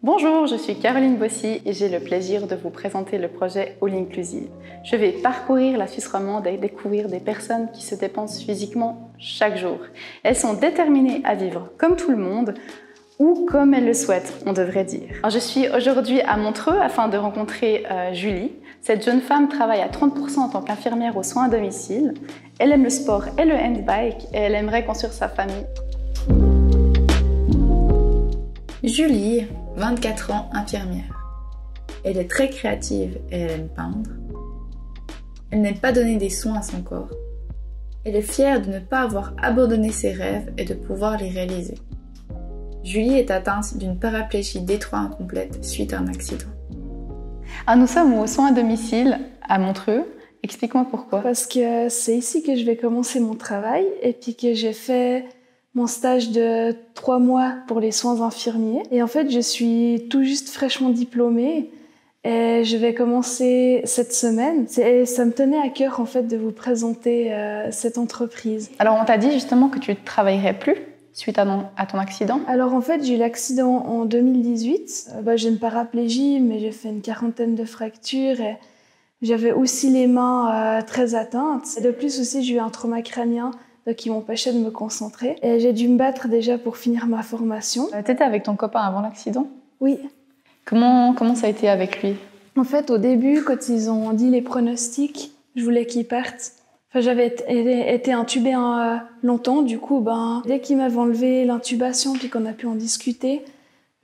Bonjour, je suis Caroline Bossy et j'ai le plaisir de vous présenter le projet All Inclusive. Je vais parcourir la Suisse romande et découvrir des personnes qui se dépensent physiquement chaque jour. Elles sont déterminées à vivre comme tout le monde, ou comme elles le souhaitent, on devrait dire. Alors, je suis aujourd'hui à Montreux afin de rencontrer Julie. Cette jeune femme travaille à 30% en tant qu'infirmière aux soins à domicile. Elle aime le sport et le handbike et elle aimerait construire sa famille. Julie, 24 ans, infirmière. Elle est très créative et elle aime peindre. Elle n'aime pas donner des soins à son corps. Elle est fière de ne pas avoir abandonné ses rêves et de pouvoir les réaliser. Julie est atteinte d'une paraplégie D3 incomplète suite à un accident. Nous sommes aux soins à domicile à Montreux. Explique-moi pourquoi. Parce que c'est ici que je vais commencer mon travail et puis que j'ai fait mon stage de 3 mois pour les soins infirmiers. Et en fait, je suis tout juste fraîchement diplômée et je vais commencer cette semaine. Et ça me tenait à cœur en fait de vous présenter cette entreprise. Alors on t'a dit justement que tu ne travaillerais plus suite à ton accident. Alors en fait, j'ai eu l'accident en 2018. J'ai une paraplégie, mais j'ai fait une quarantaine de fractures et j'avais aussi les mains très atteintes. Et de plus aussi, j'ai eu un trauma crânien qui m'empêchait de me concentrer. Et j'ai dû me battre déjà pour finir ma formation. T'étais avec ton copain avant l'accident? Oui. Comment ça a été avec lui? En fait, au début, quand ils ont dit les pronostics, je voulais qu'il parte. Enfin, j'avais été intubée longtemps, du coup, dès qu'ils m'avaient enlevé l'intubation, puis qu'on a pu en discuter,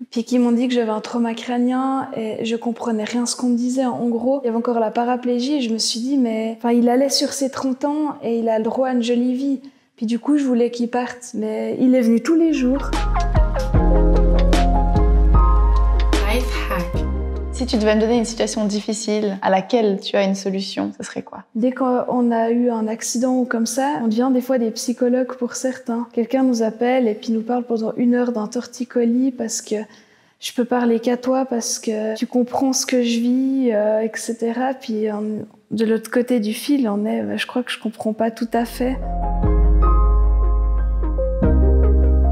puis qu'ils m'ont dit que j'avais un trauma crânien, et je comprenais rien ce qu'on me disait. En gros, il y avait encore la paraplégie, et je me suis dit, mais il allait sur ses 30 ans, et il a le droit à une jolie vie. Puis du coup, je voulais qu'il parte, mais il est venu tous les jours. Life hack. Si tu devais me donner une situation difficile à laquelle tu as une solution, ce serait quoi? Dès qu'on a eu un accident ou comme ça, on devient des fois des psychologues pour certains. Quelqu'un nous appelle et puis nous parle pendant 1 heure d'un torticolis parce que je peux parler qu'à toi, parce que tu comprends ce que je vis, etc. Puis de l'autre côté du fil, on est, je crois que je comprends pas tout à fait.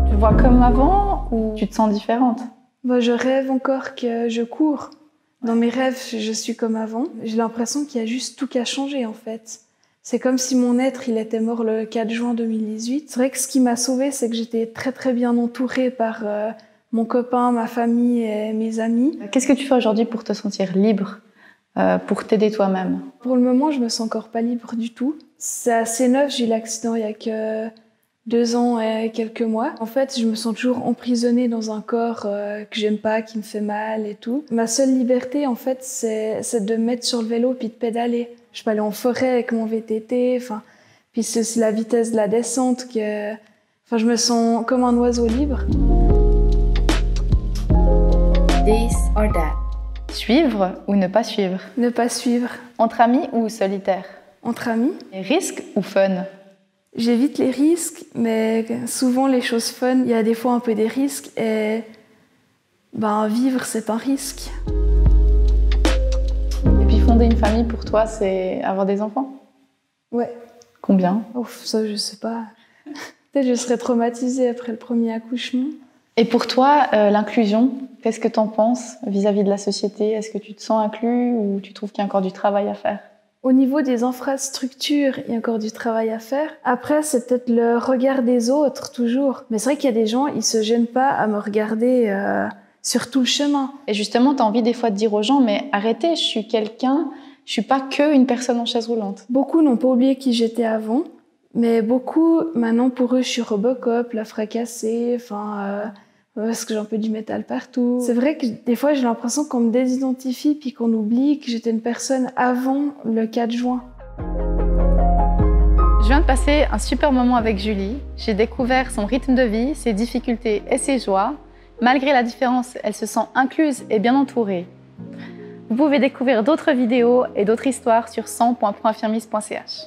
Tu vois comme avant ou tu te sens différente? Je rêve encore que je cours. Dans mes rêves, je suis comme avant. J'ai l'impression qu'il y a juste tout qui a changé, en fait. C'est comme si mon être, il était mort le 4 juin 2018. C'est vrai que ce qui m'a sauvée, c'est que j'étais très très bien entourée par mon copain, ma famille et mes amis. Qu'est-ce que tu fais aujourd'hui pour te sentir libre, pour t'aider toi-même? Pour le moment, je me sens encore pas libre du tout. C'est assez neuf, j'ai eu l'accident il y a que 2 ans et quelques mois. En fait, je me sens toujours emprisonnée dans un corps que j'aime pas, qui me fait mal et tout. Ma seule liberté, en fait, c'est de me mettre sur le vélo puis de pédaler. Je peux aller en forêt avec mon VTT, puis c'est aussi la vitesse de la descente que... je me sens comme un oiseau libre. This or that. Suivre ou ne pas suivre? Ne pas suivre. Entre amis ou solitaire? Entre amis. Risque ou fun? J'évite les risques, mais souvent les choses fun, il y a des fois un peu des risques et vivre c'est un risque. Et puis fonder une famille pour toi, c'est avoir des enfants? Ouais. Combien? Ça je sais pas. Peut-être je serais traumatisée après le premier accouchement. Et pour toi, l'inclusion, qu'est-ce que tu en penses vis-à-vis de la société? Est-ce que tu te sens inclus ou tu trouves qu'il y a encore du travail à faire? Au niveau des infrastructures, il y a encore du travail à faire. Après, c'est peut-être le regard des autres, toujours. Mais c'est vrai qu'il y a des gens, ils se gênent pas à me regarder sur tout le chemin. Et justement, tu as envie des fois de dire aux gens, mais arrêtez, je suis quelqu'un, je suis pas qu'une personne en chaise roulante. Beaucoup n'ont pas oublié qui j'étais avant, mais beaucoup, maintenant, pour eux, je suis Robocop, la fracassée, parce que j'ai un peu du métal partout. C'est vrai que des fois, j'ai l'impression qu'on me désidentifie puis qu'on oublie que j'étais une personne avant le 4 juin. Je viens de passer un super moment avec Julie. J'ai découvert son rythme de vie, ses difficultés et ses joies. Malgré la différence, elle se sent incluse et bien entourée. Vous pouvez découvrir d'autres vidéos et d'autres histoires sur 100.proinfirmice.ch.